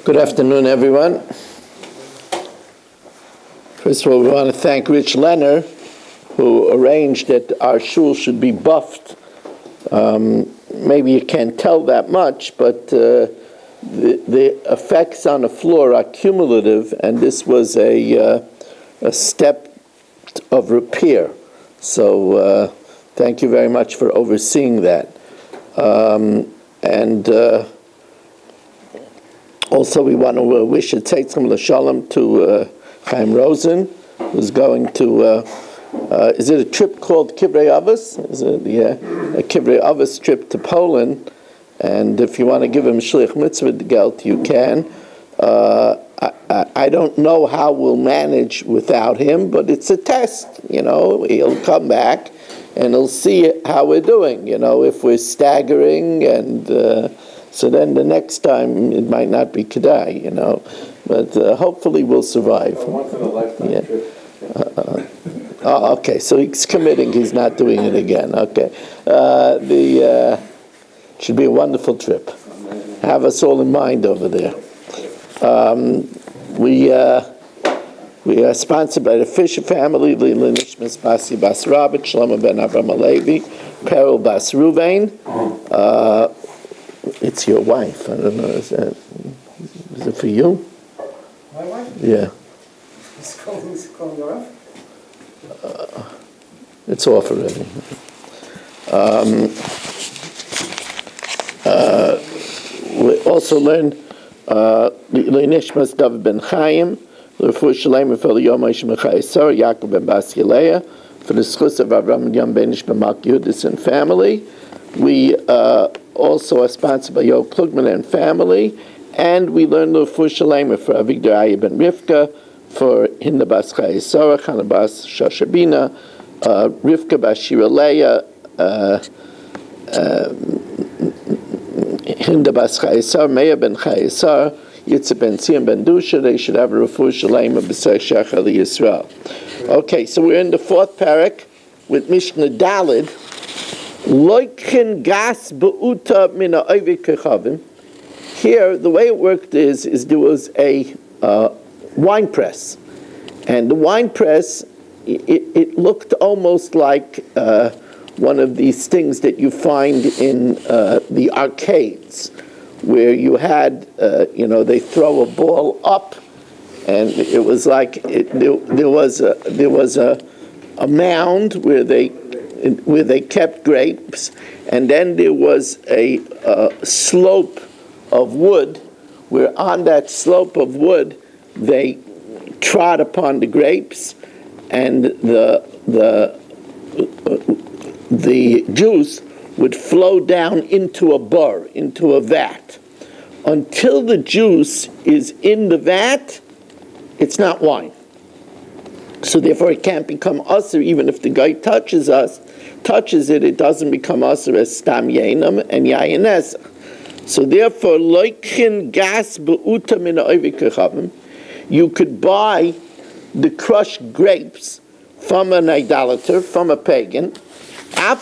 Good afternoon, everyone. First of all, we want to thank Rich Lenner, who arranged that our shul should be buffed. Maybe you can't tell that much, but the effects on the floor are cumulative, and this was a step of repair. So thank you very much for overseeing that. Also, we want to wish a Tzeitzim L'Shalom to Chaim Rosen, who's going to, is it a trip called Kivrei Avos? Is it a Kivrei Avos trip to Poland? And if you want to give him Shlich Mitzvah Gelt, you can. I don't know how we'll manage without him, but it's a test. He'll come back and he'll see how we're doing, if we're staggering, and so then the next time it might not be Kedai, but hopefully we'll survive. Once in a lifetime trip. Okay, so he's committing, he's not doing it again. Okay. Should be a wonderful trip. Have us all in mind over there. We are sponsored by the Fisher family, Lila Nishmas Basi Bas Rabit, Shlomo ben Avram Alevi, Peril Bas Ruvain. It's your wife. I don't know, is it for you? My wife? Yeah. He's calling her off? It's off already. We also learned Nishmas David ben Chaim, L'Refuah Shalema for the Yomis Zara, Yaakov ben Bas Yeleah, for the schus of Avram and Yom Benish ben Malk Yudis and family. We also are sponsored by Yo Klugman and family, and we learned L'Refuah Shalema for Avigdor Aya ben Rivka, for Hinda bas Zara, Chana bas Shashabina, Rivka bas Shira Leah, Hinda bas Chayesar, Meir ben Chayesar, Yitzhak ben Sion ben Dusha. They should have a refuah shalema b'sei Shachar Yisrael. Okay, so we're in the fourth parak with Mishna Dalid. Loikin gas be'uta mina oivik kechavim. Here, the way it worked is there was a wine press, and the wine press, it looked almost like one of these things that you find in the arcades, where you had, they throw a ball up, and it was like there was a mound where they kept grapes, and then there was a slope of wood, where on that slope of wood they trod upon the grapes, and the juice would flow down into a bar, into a vat. Until the juice is in the vat, it's not wine. So therefore it can't become usher, even if the guy touches it, it doesn't become usher as stam yainam and yayin esach. So therefore, loikin gas be'uta min ha'ovik kechavim, you could buy the crushed grapes from an idolater, from a pagan, even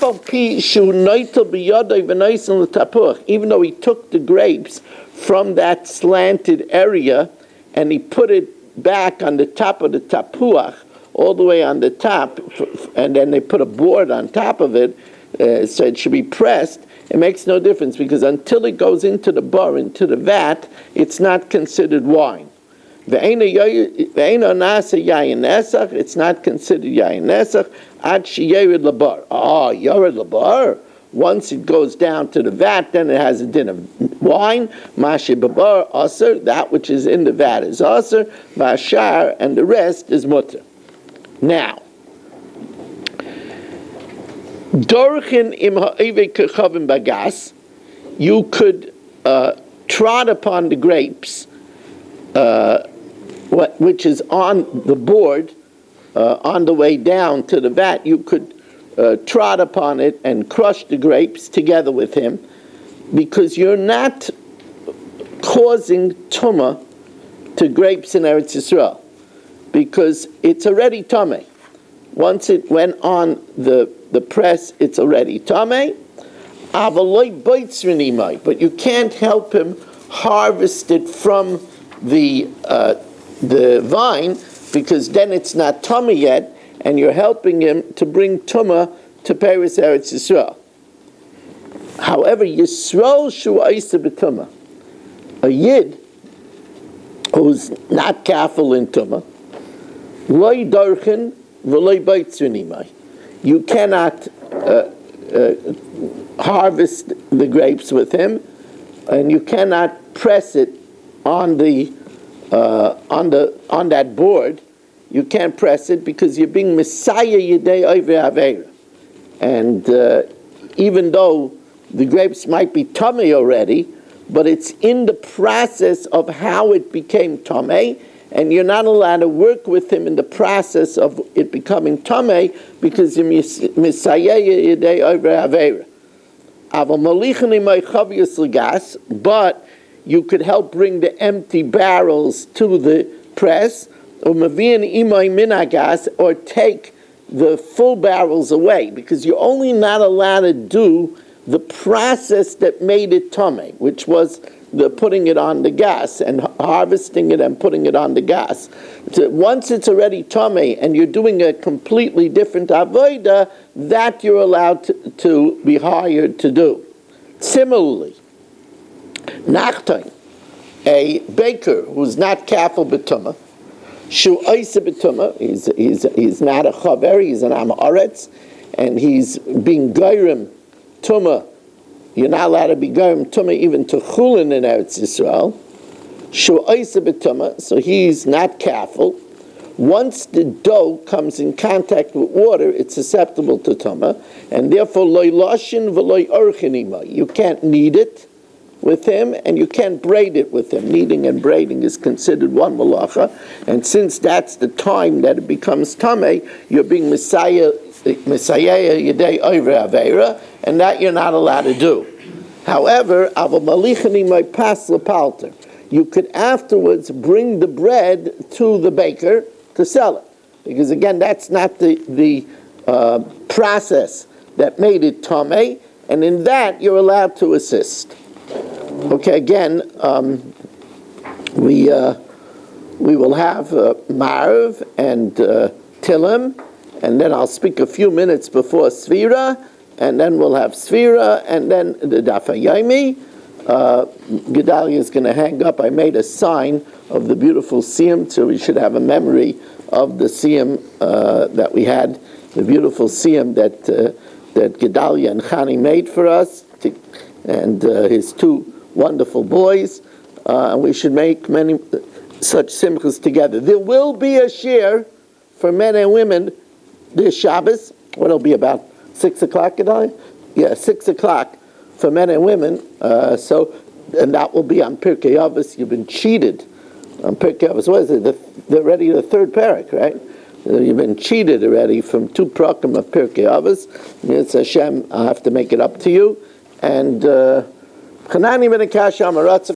though he took the grapes from that slanted area and he put it back on the top of the tapuach, all the way on the top, and then they put a board on top of it, so it should be pressed. It makes no difference, because until it goes into the bar, into the vat, it's not considered wine. It's not considered yayin nesach ad sheyered labar. Yared labar. Once it goes down to the vat, then it has a din of wine. Mashi babar aser, that which is in the vat is aser. Vashar, and the rest is mutter. Now, dorchin im ha'evek kechavim bagas, you could trod upon the grapes, which is on the board, on the way down to the vat. You could trod upon it and crush the grapes together with him, because you're not causing tumah to grapes in Eretz Yisrael, because it's already tameh. Once it went on the press, it's already tameh. But you can't help him harvest it from the vine, because then it's not tumah yet, and you're helping him to bring tumah to Peres Eretz Yisrael. However, Yisrael shu Isa b'tumah, a yid who's not careful in tumah, loy darchen v'loy beitzun imay. You cannot harvest the grapes with him, and you cannot press it on that board. You can't press it because you're being Messiah Yidei Oivei Aveira. And even though the grapes might be tummy already, but it's in the process of how it became tummy, and you're not allowed to work with him in the process of it becoming tummy because you're Messiah Yidei Oivei Aveira. But you could help bring the empty barrels to the press, or take the full barrels away, because you're only not allowed to do the process that made it tummy, which was the putting it on the gas and harvesting it and putting it on the gas. So once it's already tummy and you're doing a completely different avoda, that you're allowed to be hired to do. Similarly, nachtain, a baker who's not careful b'tumah, shu oisa b'tumah, he's not a chaver, he's an am haaretz, and he's being geirim tumah. You're not allowed to be geirim tumah even to chulin in Eretz Yisrael. Shu oisa b'tumah, so he's not careful. Once the dough comes in contact with water, it's susceptible to tumah, and therefore loy lashin v'loy orchin ima. You can't knead it with him, and you can't braid it with him. Kneading and braiding is considered one malacha, and since that's the time that it becomes tameh, you're being Messiah Yedei Oivei Aveira, and that you're not allowed to do. However, Aval Malichani my pas lepalter. You could afterwards bring the bread to the baker to sell it, because again, that's not the process that made it tameh, and in that you're allowed to assist. Okay, again, we will have Marv and Tilim, and then I'll speak a few minutes before Sfira, and then we'll have Sfira, and then the Daf Yomi. Gedalia is going to hang up. I made a sign of the beautiful siyum, so we should have a memory of the siyum that we had, the beautiful siyum that Gedalia and Chani made for us, and his two wonderful boys, and we should make many such simchas together. There will be a share for men and women this Shabbos. What it'll be about 6 o'clock, Gedalia? Yeah, 6 o'clock for men and women. And that will be on Pirkei Avos. You've been cheated on Pirkei Avos. What is it? Already the third parak, right? You've been cheated already from 2 prakim of Pirkei Avos. It's Hashem. I have to make it up to you. And Chanani ben Akash Amaratz.